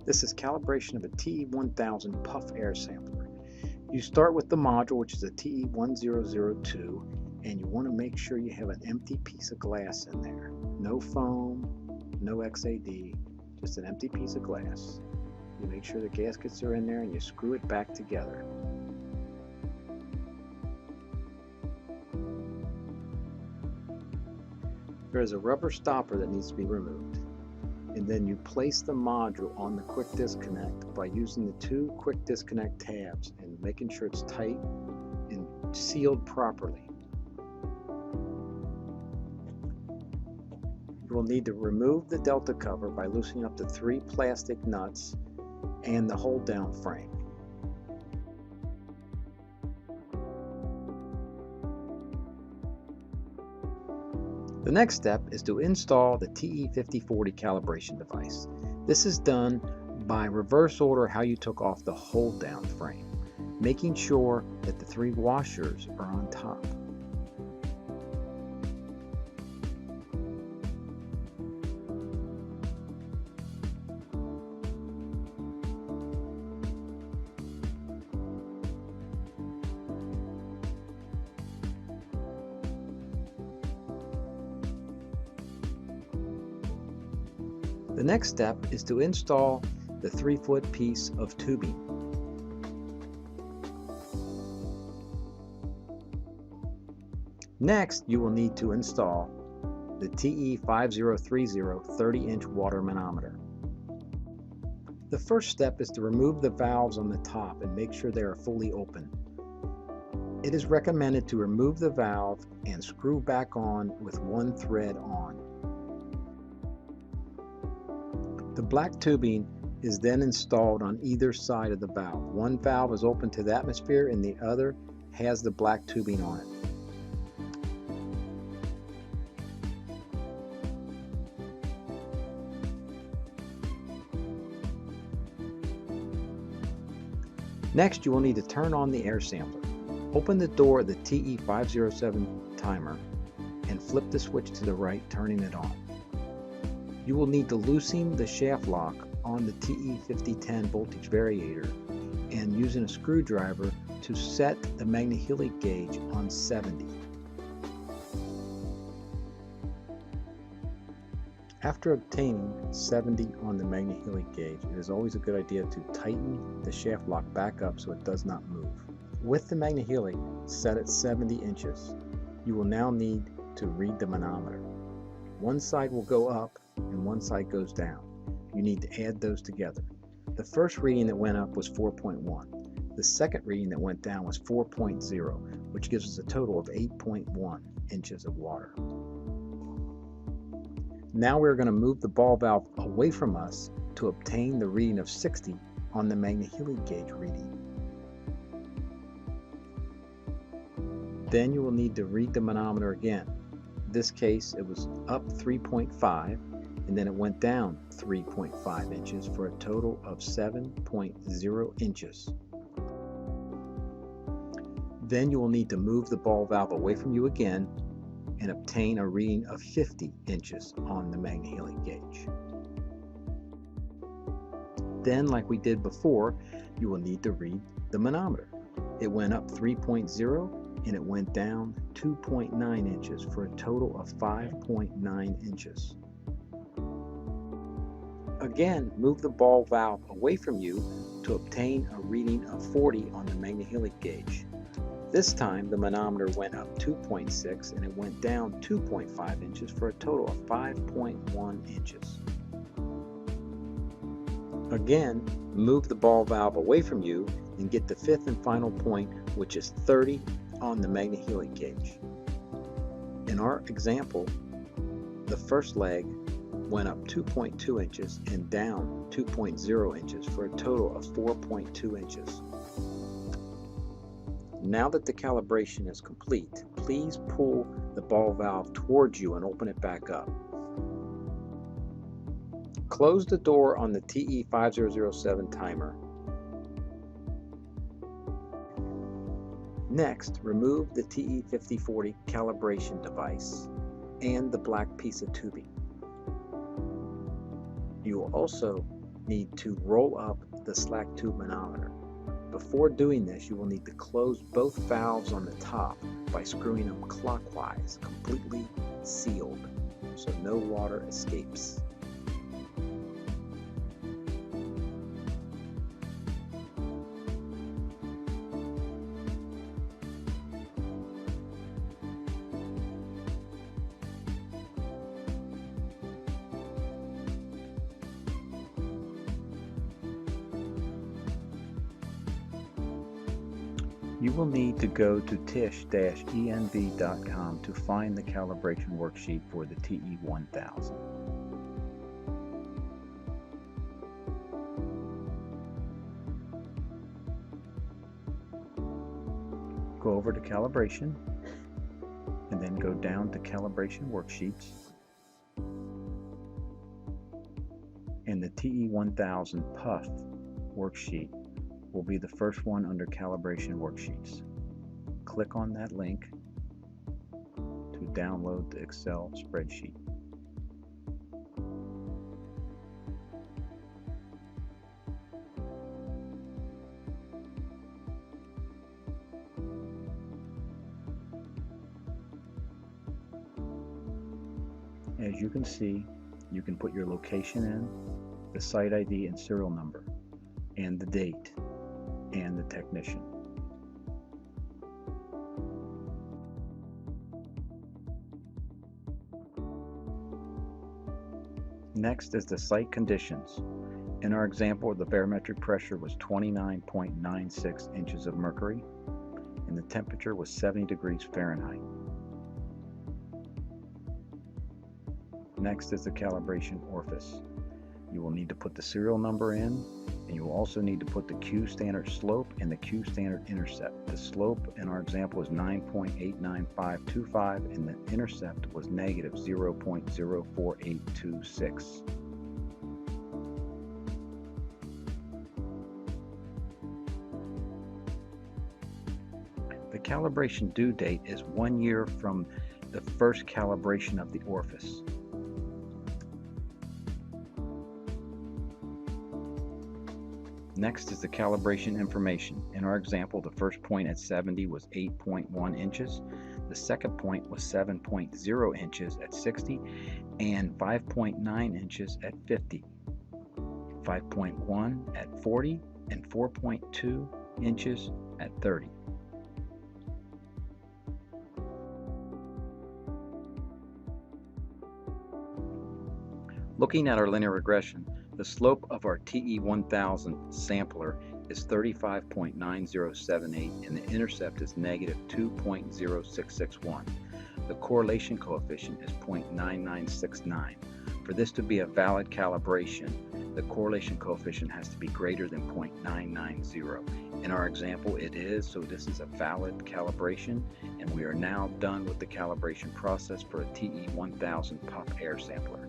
This is calibration of a TE1000 PUF air sampler. You start with the module, which is a TE1002, and you want to make sure you have an empty piece of glass in there. No foam, no XAD, just an empty piece of glass. You make sure the gaskets are in there and you screw it back together. There is a rubber stopper that needs to be removed. And then you place the module on the quick disconnect by using the two quick disconnect tabs and making sure it's tight and sealed properly. You will need to remove the delta cover by loosening up the 3 plastic nuts and the hold down frame. The next step is to install the TE5040 calibration device. This is done by reverse order how you took off the hold down frame, making sure that the 3 washers are on top. The next step is to install the 3-foot piece of tubing. Next, you will need to install the TE5030 30-inch water manometer. The first step is to remove the valves on the top and make sure they are fully open. It is recommended to remove the valve and screw back on with one thread on. The black tubing is then installed on either side of the valve. One valve is open to the atmosphere and the other has the black tubing on it. Next, you will need to turn on the air sampler. Open the door of the TE507 timer and flip the switch to the right, turning it on. You will need to loosen the shaft lock on the TE5010 voltage variator and using a screwdriver to set the magnehelic gauge on 70. After obtaining 70 on the magnehelic gauge, it is always a good idea to tighten the shaft lock back up so it does not move. With the magnehelic set at 70 inches, you will now need to read the manometer. One side will go up and one side goes down. You need to add those together. The first reading that went up was 4.1. The second reading that went down was 4.0, which gives us a total of 8.1 inches of water. Now we're going to move the ball valve away from us to obtain the reading of 60 on the magnehelic gauge reading. Then you will need to read the manometer again. In this case, it was up 3.5 and then it went down 3.5 inches for a total of 7.0 inches. Then you will need to move the ball valve away from you again and obtain a reading of 50 inches on the magnehelic gauge. Then, like we did before, you will need to read the manometer. It went up 3.0 and it went down 2.9 inches for a total of 5.9 inches. Again, move the ball valve away from you to obtain a reading of 40 on the magnehelic gauge. This time the manometer went up 2.6 and it went down 2.5 inches for a total of 5.1 inches. Again, move the ball valve away from you and get the fifth and final point, which is 30 on the magnehelic gauge. In our example, the first leg went up 2.2 inches and down 2.0 inches for a total of 4.2 inches. Now that the calibration is complete, please pull the ball valve towards you and open it back up. Close the door on the TE5007 timer Next, remove the TE5040 calibration device and the black piece of tubing. You will also need to roll up the slack tube manometer. Before doing this, you will need to close both valves on the top by screwing them clockwise, completely sealed, so no water escapes. You will need to go to tisch-env.com to find the calibration worksheet for the TE1000. Go over to calibration and then go down to calibration worksheets, and the TE1000 PUF worksheet will be the first one under calibration worksheets. Click on that link to download the Excel spreadsheet. As you can see, you can put your location in, the site ID and serial number, and the date, and the technician. Next is the site conditions. In our example, the barometric pressure was 29.96 inches of mercury, and the temperature was 70 degrees Fahrenheit. Next is the calibration orifice. You will need to put the serial number in, and you will also need to put the Q standard slope and the Q standard intercept. The slope in our example was 9.89525 and the intercept was negative 0.04826. The calibration due date is 1 year from the first calibration of the orifice. Next is the calibration information. In our example, the first point at 70 was 8.1 inches, the second point was 7.0 inches at 60, and 5.9 inches at 50, 5.1 at 40, and 4.2 inches at 30. Looking at our linear regression, the slope of our TE1000 sampler is 35.9078 and the intercept is negative 2.0661. The correlation coefficient is 0.9969. For this to be a valid calibration, the correlation coefficient has to be greater than 0.990. In our example, it is, so this is a valid calibration, and we are now done with the calibration process for a TE1000 PUF air sampler.